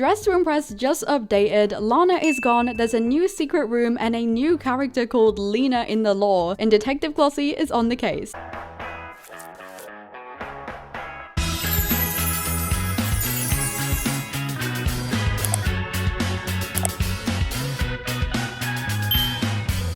Dress to Impress just updated, Lana is gone, there's a new secret room and a new character called Lena in the lore, and Detective Glossie is on the case.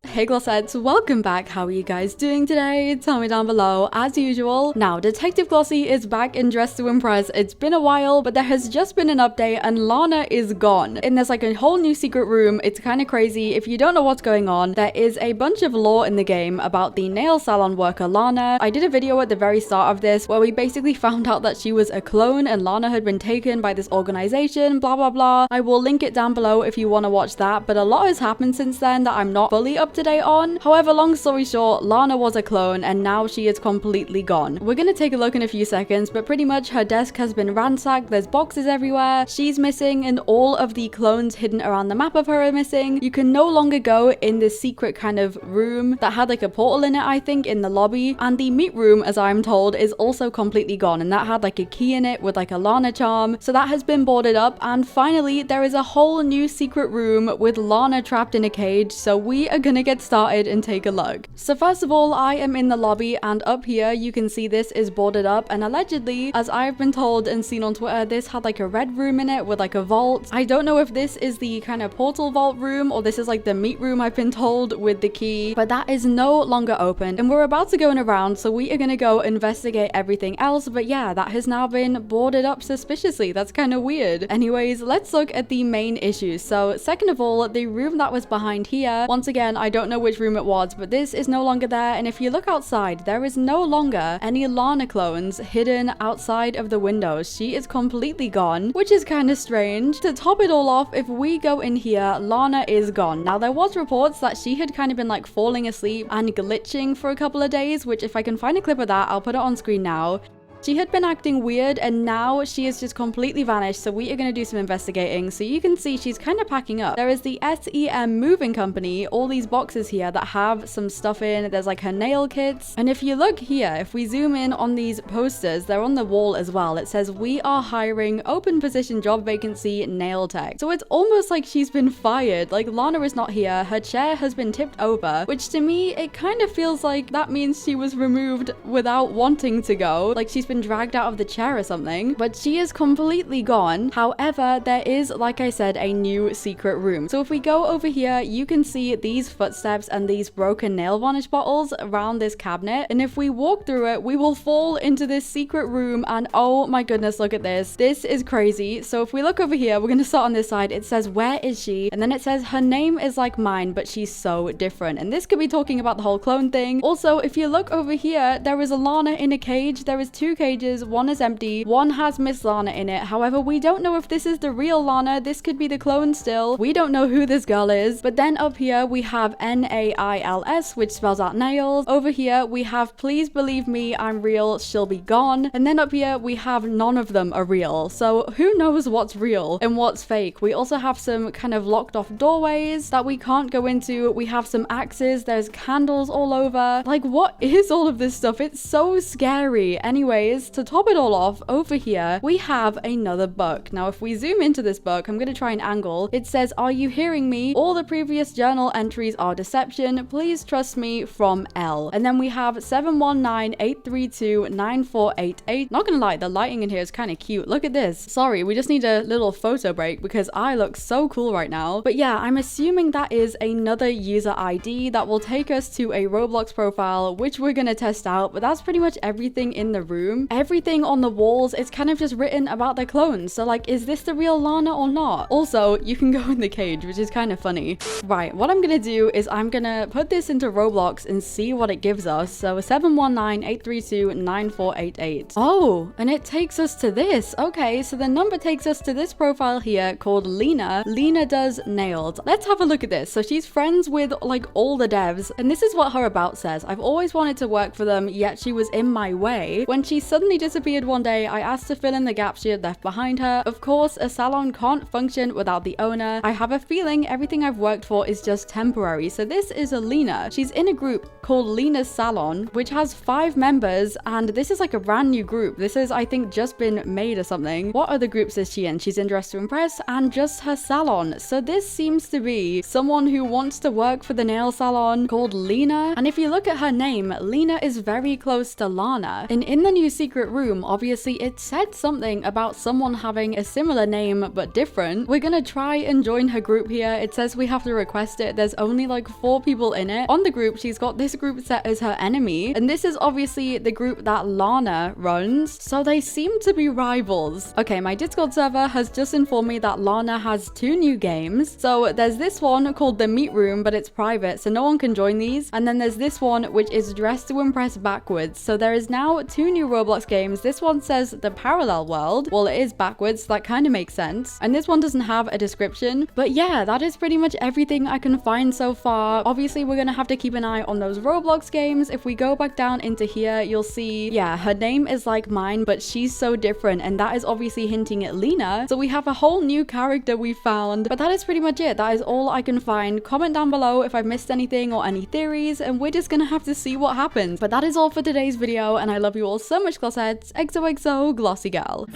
Hey glossettes, welcome back. How are you guys doing today? Tell me down below as usual. Now, Detective Glossie is back in Dress to Impress. It's been a while, but there has just been an update and Lana is gone. And there's like a whole new secret room. It's kind of crazy. If you don't know what's going on, there is a bunch of lore in the game about the nail salon worker Lana. I did a video at the very start of this where we basically found out that she was a clone and Lana had been taken by this organization, blah blah blah. I will link it down below if you want to watch that, but a lot has happened since then that I'm not fully up to on. However, long story short, Lana was a clone and now she is completely gone. We're gonna take a look in a few seconds, but pretty much her desk has been ransacked. There's boxes everywhere. She's missing and all of the clones hidden around the map of her are missing. You can no longer go in this secret kind of room that had like a portal in it, I think, in the lobby. And the meat room, as I'm told, is also completely gone, and that had like a key in it with like a Lana charm. So that has been boarded up, and finally there is a whole new secret room with Lana trapped in a cage. So we are gonna get started and take a look. So first of all, I am in the lobby, and up here you can see this is boarded up, and allegedly, as I've been told and seen on Twitter, this had like a red room in it with like a vault. I don't know if this is the kind of portal vault room or this is like the meat room I've been told with the key, but that is no longer open and we're about to go in a round, so we are gonna go investigate everything else. But yeah, that has now been boarded up suspiciously. That's kind of weird. Anyways, let's look at the main issues. So second of all, the room that was behind here, once again, I don't know which room it was, but this is no longer there. And if you look outside, there is no longer any Lana clones hidden outside of the windows. She is completely gone, which is kind of strange. To top it all off, if we go in here, Lana is gone. Now, there was reports that she had kind of been like falling asleep and glitching for a couple of days, which if I can find a clip of that, I'll put it on screen now. She had been acting weird and now she is just completely vanished, so we are going to do some investigating. So you can see she's kind of packing up. There is the SEM Moving Company, all these boxes here that have some stuff in. There's like her nail kits. And if you look here, if we zoom in on these posters, they're on the wall as well. It says, "We are hiring open position job vacancy nail tech." So it's almost like she's been fired. Like Lana is not here. Her chair has been tipped over, which to me, it kind of feels like that means she was removed without wanting to go. Like she's been dragged out of the chair or something, but she is completely gone. However, there is, like I said, a new secret room. So if we go over here, you can see these footsteps and these broken nail varnish bottles around this cabinet. And if we walk through it, we will fall into this secret room. And oh my goodness, look at this. This is crazy. So if we look over here, we're going to start on this side. It says, "Where is she?" And then it says, "Her name is like mine, but she's so different." And this could be talking about the whole clone thing. Also, if you look over here, there is a Lana in a cage. There is two cages. One is empty, one has Miss Lana in it. However, we don't know if this is the real Lana. This could be the clone still. We don't know who this girl is. But then up here we have NAILS, which spells out nails. Over here we have "Please believe me, I'm real, she'll be gone." And then up here we have none of them are real. So who knows what's real and what's fake. We also have some kind of locked off doorways that we can't go into. We have some axes. There's candles all over. Like, what is all of this stuff? It's so scary. Anyways, to top it all off, over here we have another book. Now if we zoom into this book, I'm going to try an angle. It says, "Are you hearing me? All the previous journal entries are deception. Please trust me, from L." And then we have 719-832-9488. Not gonna lie, the lighting in here is kind of cute. Look at this. Sorry, we just need a little photo break because I look so cool right now. But yeah, I'm assuming that is another user ID that will take us to a Roblox profile, which we're gonna test out. But that's pretty much everything in the room. Everything on the walls is kind of just written about their clones. So like, is this the real Lana or not? Also, you can go in the cage, which is kind of funny. Right, what I'm gonna do is I'm gonna put this into Roblox and see what it gives us. So 719-832-9488. Oh, and it takes us to this. Okay, so the number takes us to this profile here called Lena. Lena does nails. Let's have a look at this. So she's friends with like all the devs, and this is what her about says. "I've always wanted to work for them, yet she was in my way. When she suddenly disappeared one day. I asked to fill in the gaps she had left behind her. Of course, a salon can't function without the owner. I have a feeling everything I've worked for is just temporary. So this is a Lena. She's in a group called Lena's Salon, which has 5 members, and this is like a brand new group. This is, I think, just been made or something. What other groups is she in? She's in Dress to Impress and just her salon. So this seems to be someone who wants to work for the nail salon called Lena. And if you look at her name, Lena is very close to Lana. And in the new secret room, obviously it said something about someone having a similar name but different. We're gonna try and join her group here. It says we have to request it. There's only like 4 people in it. On the group, she's got this group set as her enemy. And this is obviously the group that Lana runs. So they seem to be rivals. Okay, my Discord server has just informed me that Lana has 2 new games. So there's this one called the Meat Room, but it's private, so no one can join these. And then there's this one, which is Dress to Impress backwards. So there is now 2 new Roblox games. This one says the Parallel World. Well, it is backwards, so that kind of makes sense. And this one doesn't have a description. But yeah, that is pretty much everything I can find so far. Obviously, we're gonna have to keep an eye on those Roblox games. If we go back down into here, you'll see, yeah, her name is like mine, but she's so different. And that is obviously hinting at Lena. So we have a whole new character we found. But that is pretty much it. That is all I can find. Comment down below if I've missed anything or any theories, and we're just gonna have to see what happens. But that is all for today's video, and I love you all so much, glossettes. XOXO, Glossy Girl.